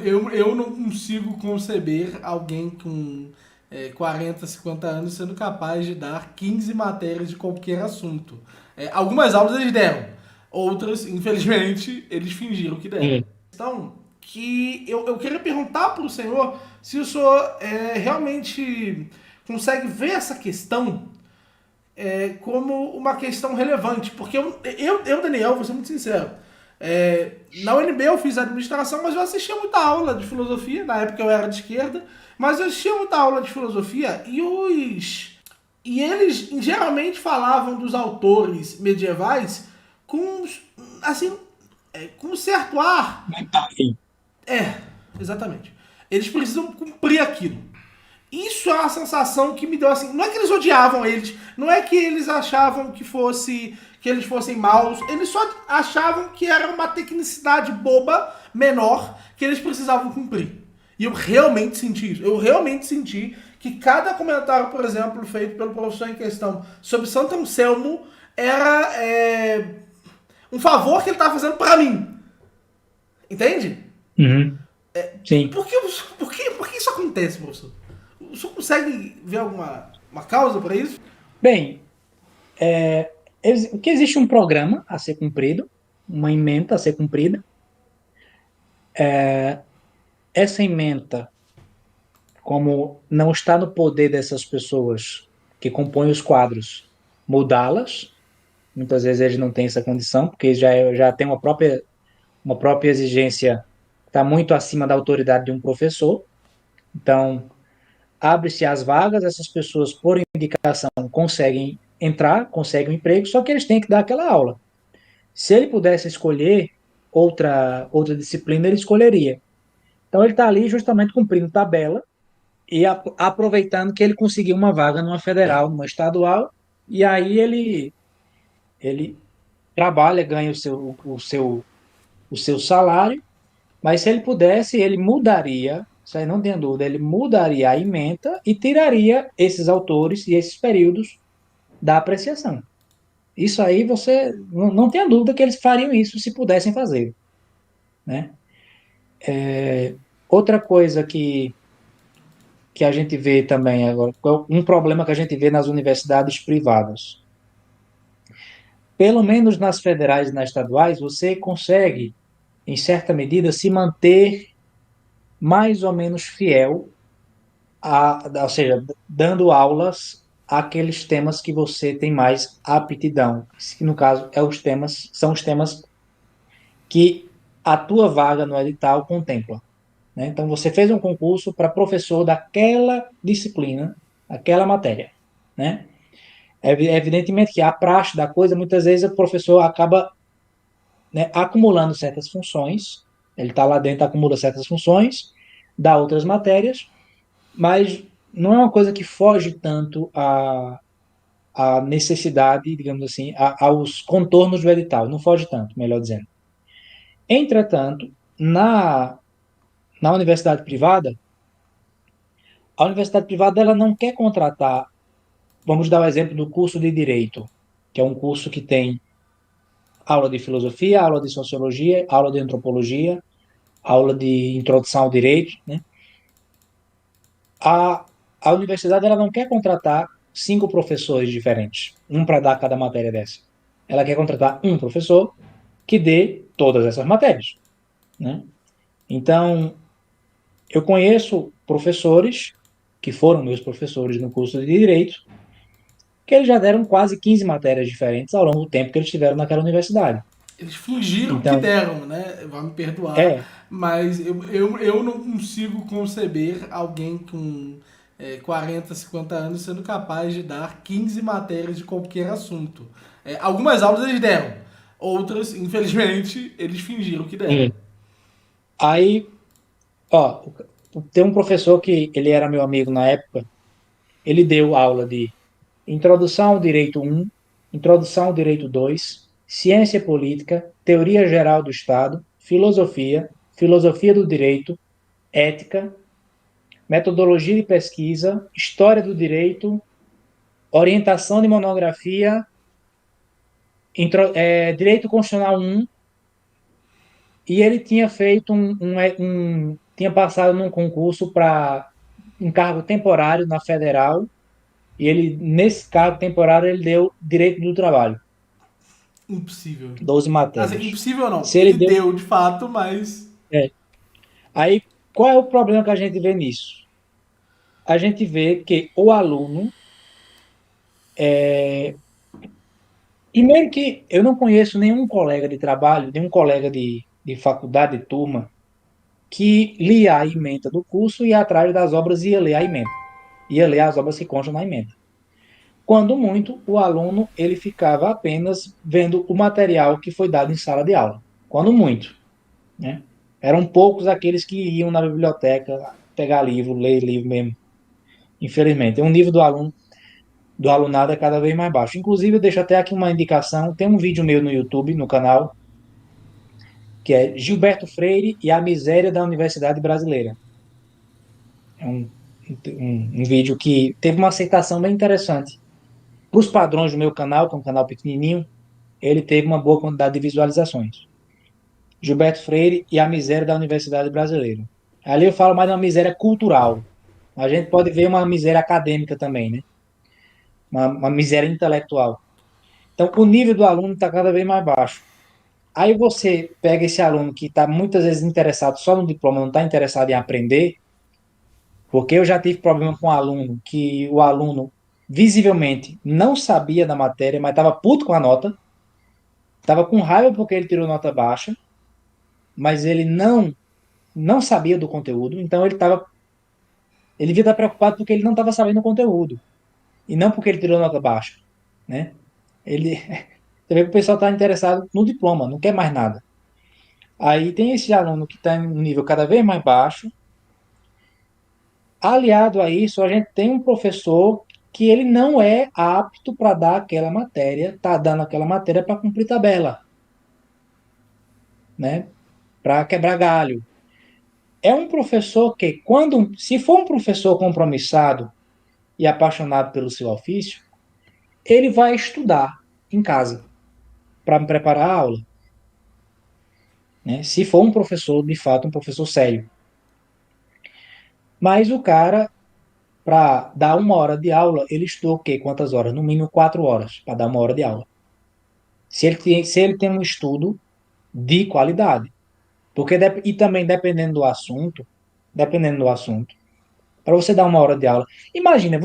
Eu não consigo conceber alguém com 40, 50 anos sendo capaz de dar 15 matérias de qualquer assunto. Algumas aulas eles deram, outras, infelizmente, eles fingiram que deram. Sim. Então, que eu queria perguntar para o senhor se o senhor realmente consegue ver essa questão como uma questão relevante. Porque Daniel, vou ser muito sincero, na UNB eu fiz administração, mas eu assistia muita aula de filosofia, na época eu era de esquerda, mas eu assistia muita aula de filosofia e eles geralmente falavam dos autores medievais com assim, com um certo ar. Sim. É, exatamente. Eles precisam cumprir aquilo. Isso é uma sensação que me deu assim. Não é que eles odiavam eles, não é que eles achavam que eles fossem maus, eles só achavam que era uma tecnicidade boba menor que eles precisavam cumprir. E eu realmente senti isso. Eu realmente senti que cada comentário, por exemplo, feito pelo professor em questão sobre Santo Anselmo era um favor que ele estava fazendo para mim. Entende? Uhum. Sim. Por que isso acontece, professor? O senhor consegue ver alguma uma causa para isso? Bem, que existe um programa a ser cumprido, uma ementa a ser cumprida. Essa ementa, como não está no poder dessas pessoas que compõem os quadros, mudá-las, muitas vezes eles não têm essa condição, porque já tem uma própria exigência que está muito acima da autoridade de um professor. Então, abre-se as vagas, essas pessoas, por indicação, conseguem entrar, conseguem um emprego, só que eles têm que dar aquela aula. Se ele pudesse escolher outra disciplina, ele escolheria. Então, ele está ali justamente cumprindo tabela e aproveitando que ele conseguiu uma vaga numa federal, numa estadual, e aí ele trabalha, ganha o seu salário, mas se ele pudesse, ele mudaria, isso aí não tem dúvida, ele mudaria a ementa e tiraria esses autores e esses períodos da apreciação. Isso aí você não tenha dúvida que eles fariam isso se pudessem fazer, né? Outra coisa que a gente vê também agora, um problema que a gente vê nas universidades privadas. Pelo menos nas federais e nas estaduais, você consegue, em certa medida, se manter mais ou menos fiel ou seja, dando aulas àqueles temas que você tem mais aptidão. Que no caso são os temas que a tua vaga no edital contempla, né? Então você fez um concurso para professor daquela disciplina, aquela matéria, né? Evidentemente que a praxe da coisa, muitas vezes o professor acaba, né, acumulando certas funções, ele está lá dentro, acumula certas funções, dá outras matérias, mas não é uma coisa que foge tanto à necessidade, digamos assim, aos contornos do edital, não foge tanto, melhor dizendo. Entretanto, na universidade privada, a universidade privada ela não quer contratar, vamos dar o exemplo do curso de Direito, que é um curso que tem aula de filosofia, aula de sociologia, aula de antropologia, aula de introdução ao direito, né? A, a universidade ela não quer contratar 5 professores diferentes, um para dar cada matéria dessa. Ela quer contratar um professor que dê todas essas matérias, né? Então, eu conheço professores que foram meus professores no curso de Direito, que eles já deram quase 15 matérias diferentes ao longo do tempo que eles estiveram naquela universidade. Eles fingiram que Então, deram, né? Vai me perdoar, é, mas eu não consigo conceber alguém com 40, 50 anos sendo capaz de dar 15 matérias de qualquer assunto. Algumas aulas eles deram, outras, infelizmente, eles fingiram que deram. sim. Aí, ó, tem um professor que ele era meu amigo na época, ele deu aula de Introdução ao Direito 1, Introdução ao Direito 2, Ciência Política, Teoria Geral do Estado, Filosofia, Filosofia do Direito, Ética, Metodologia de Pesquisa, História do Direito, Orientação de Monografia, Direito Constitucional 1, e ele tinha feito tinha passado num concurso para um cargo temporário na Federal, e ele, nesse cargo temporário, ele deu direito do trabalho, Impossível. 12 Assim, matérias. impossível não. Se ele Ele deu. deu, de fato, mas... É. Aí, qual é o problema que a gente vê nisso? A gente vê que o aluno. Primeiro que eu não conheço nenhum colega de trabalho, nenhum colega de faculdade, de turma, que lia a ementa do curso e ia atrás das obras e ia ler a ementa. Ia ler as obras que constam na ementa. Quando muito, o aluno ele ficava apenas vendo o material que foi dado em sala de aula. Quando muito, né? Eram poucos aqueles que iam na biblioteca pegar livro, ler livro mesmo. Infelizmente, o nível do alunado é cada vez mais baixo. Inclusive, eu deixo até aqui uma indicação, tem um vídeo meu no YouTube, no canal, que é Gilberto Freire e a Miséria da Universidade Brasileira. É um vídeo que teve uma aceitação bem interessante. Para os padrões do meu canal, que é um canal pequenininho, ele teve uma boa quantidade de visualizações. Gilberto Freire e a Miséria da Universidade Brasileira. Ali eu falo mais de uma miséria cultural. A gente pode ver uma miséria acadêmica também, né? Uma miséria intelectual. Então, o nível do aluno está cada vez mais baixo. Aí você pega esse aluno que está muitas vezes interessado só no diploma, não está interessado em aprender, porque eu já tive problema com um aluno que o aluno visivelmente não sabia da matéria, mas estava puto com a nota, estava com raiva porque ele tirou nota baixa, mas ele não sabia do conteúdo, então ele devia estar preocupado porque ele não estava sabendo o conteúdo e não porque ele tirou nota baixa, né? Ele Você vê que o pessoal está interessado no diploma, não quer mais nada. Aí tem esse aluno que está em um nível cada vez mais baixo. Aliado a isso, a gente tem um professor que ele não é apto para dar aquela matéria, está dando aquela matéria para cumprir tabela, né? Para quebrar galho. É um professor que, se for um professor compromissado e apaixonado pelo seu ofício, ele vai estudar em casa para me preparar a aula, né? Se for um professor, de fato, um professor sério. Mas o cara, para dar 1 hora de aula, ele estuda o quê? Quantas horas? No mínimo 4 horas para dar 1 hora de aula. Se ele tem um estudo de qualidade. E também dependendo do assunto, para você dar 1 hora de aula. Imagina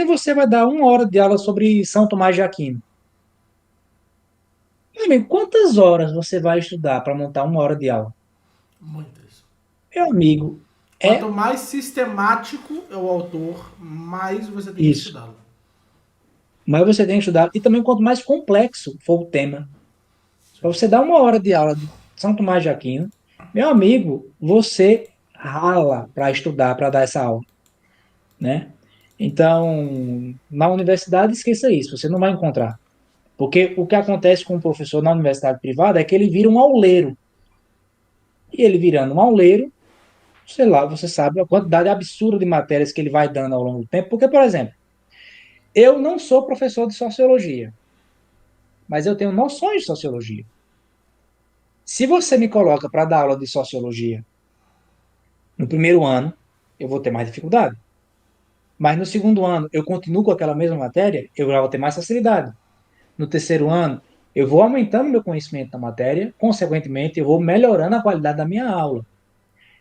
você vai dar 1 hora de aula sobre São Tomás de Aquino. Meu amigo, quantas horas você vai estudar para montar 1 hora de aula? Muitas. Meu amigo, Quanto é mais sistemático é o autor, mais você tem que isso. estudá-lo. Mas você tem que estudar. E também quanto mais complexo for o tema. Para você dar 1 hora de aula de São Tomás de Aquino, meu amigo, você rala para estudar, para dar essa aula, né? Então, na universidade, esqueça isso, você não vai encontrar. Porque o que acontece com o professor na universidade privada é que ele vira um auleiro. E ele virando um auleiro, sei lá, você sabe a quantidade absurda de matérias que ele vai dando ao longo do tempo. Porque, por exemplo, eu não sou professor de sociologia, mas eu tenho noções de sociologia. Se você me coloca para dar aula de sociologia no primeiro ano, eu vou ter mais dificuldade. Mas no segundo ano, eu continuo com aquela mesma matéria, eu já vou ter mais facilidade. No terceiro ano, eu vou aumentando meu conhecimento da matéria, consequentemente, eu vou melhorando a qualidade da minha aula.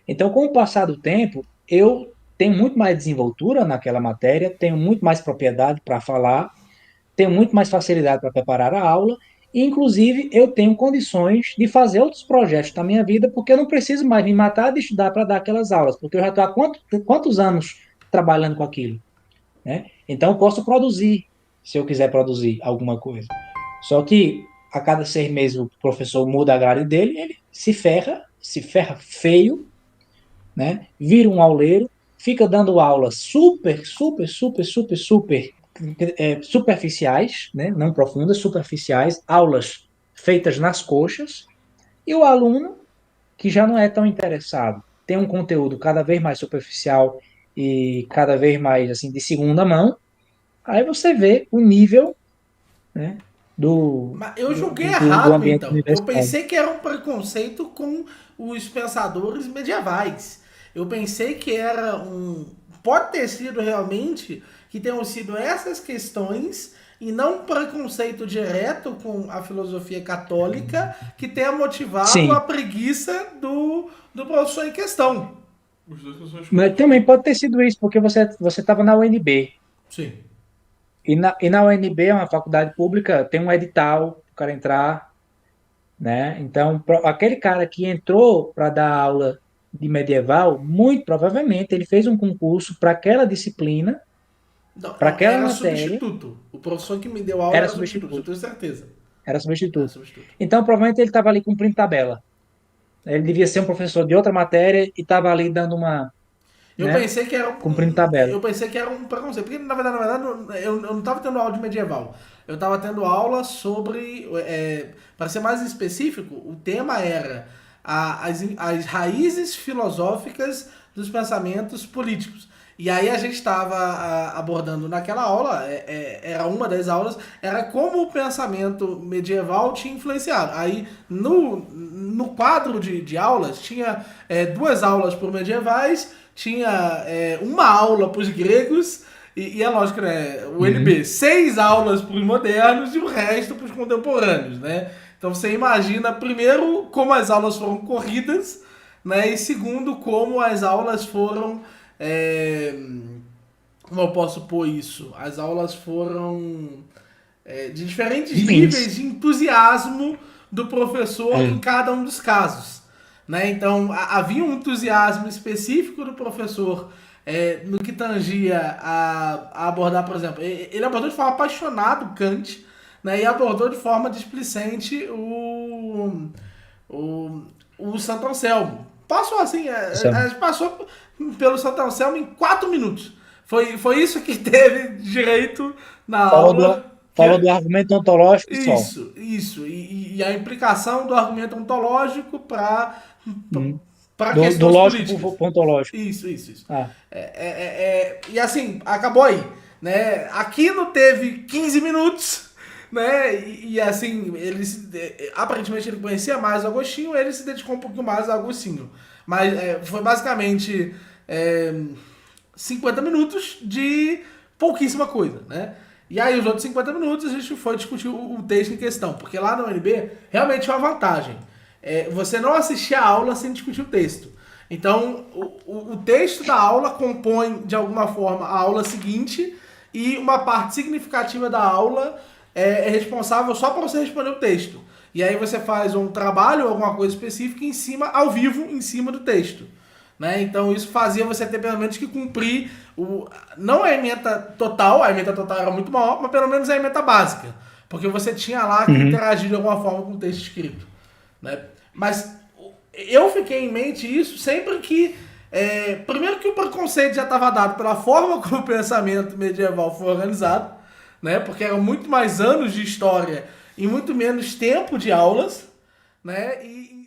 Então, com o passar do tempo, eu tenho muito mais desenvoltura naquela matéria, tenho muito mais propriedade para falar, tenho muito mais facilidade para preparar a aula, e, inclusive, eu tenho condições de fazer outros projetos da minha vida, porque eu não preciso mais me matar de estudar para dar aquelas aulas, porque eu já estou há quantos anos trabalhando com aquilo, né? Então, eu posso produzir, se eu quiser produzir alguma coisa. Só que a cada 6 meses o professor muda a grade dele, ele se ferra feio, né? Vira um auleiro, fica dando aulas super superficiais, né? Não profundas, superficiais, aulas feitas nas coxas, e o aluno, que já não é tão interessado, tem um conteúdo cada vez mais superficial e cada vez mais assim de segunda mão, aí você vê o nível, né, do, Mas eu do, julguei do errado, ambiente então. Eu universitário. pensei que era um preconceito com os pensadores medievais. Eu pensei que era um... Pode ter sido realmente que tenham sido essas questões e não um preconceito direto com a filosofia católica que tenha motivado a Sim, preguiça do professor em questão. Os dois são mas escolhidos. também pode ter sido isso, porque você estava na UNB. Sim. E na UNB é uma faculdade pública, tem um edital para o cara entrar, né? Então, aquele cara que entrou para dar aula de medieval, muito provavelmente ele fez um concurso para aquela disciplina, Não, para não, aquela era matéria, substituto. O professor que me deu aula era era substituto, eu substituto, tenho certeza. era Era substituto. substituto. Então, provavelmente ele estava ali cumprindo tabela. Ele devia ser um professor de outra matéria e estava ali dando uma, Eu né, pensei que era cumprindo tabela. eu pensei que era um preconceito, porque na verdade eu não estava tendo aula de medieval. Eu estava tendo aula sobre, para ser mais específico, o tema era as raízes filosóficas dos pensamentos políticos. E aí a gente estava abordando naquela aula, era uma das aulas, era como o pensamento medieval tinha influenciado. Aí no quadro de aulas tinha duas aulas por medievais, tinha uma aula para os gregos, e é lógico, né? O Uhum. NB, 6 aulas para os modernos e o resto para os contemporâneos, né? Então você imagina, primeiro, como as aulas foram corridas, né? E segundo, como as aulas foram. é, Como eu posso pôr isso? As aulas foram de diferentes níveis Difícil. de entusiasmo do professor em É. cada um dos casos. Né? Então, havia um entusiasmo específico do professor no que tangia a abordar, por exemplo, ele abordou de forma apaixonada o Kant, né? E abordou de forma displicente o, o Santo Anselmo. Passou assim, a gente passou pelo Santo Anselmo em 4 minutos. Foi isso que teve direito na Falou do, aula. falou do argumento ontológico só. Isso. E a implicação do argumento ontológico Uhum. para Do questões lógico políticas. pro ontológico. Isso. Ah, E assim, acabou aí. Né? Aquino teve 15 minutos, né? E assim, aparentemente ele conhecia mais o Agostinho, ele se dedicou um pouquinho mais ao Agostinho. Mas foi basicamente 50 minutos de pouquíssima coisa, né? E aí os outros 50 minutos a gente foi discutir o texto em questão, porque lá na UNB realmente é uma vantagem. Você não assistir a aula sem discutir o texto. Então, o texto da aula compõe, de alguma forma, a aula seguinte e uma parte significativa da aula é responsável só para você responder o texto. E aí você faz um trabalho ou alguma coisa específica em cima, ao vivo, em cima do texto. Né? Então isso fazia você ter pelo menos que cumprir não a ementa total, a ementa total era muito maior, mas pelo menos a ementa básica. Porque você tinha lá que uhum. interagir de alguma forma com o texto escrito. Né? Mas eu fiquei em mente isso sempre que. Primeiro que o preconceito já estava dado pela forma como o pensamento medieval foi organizado, né? Porque eram muito mais anos de história e muito menos tempo de aulas, né? E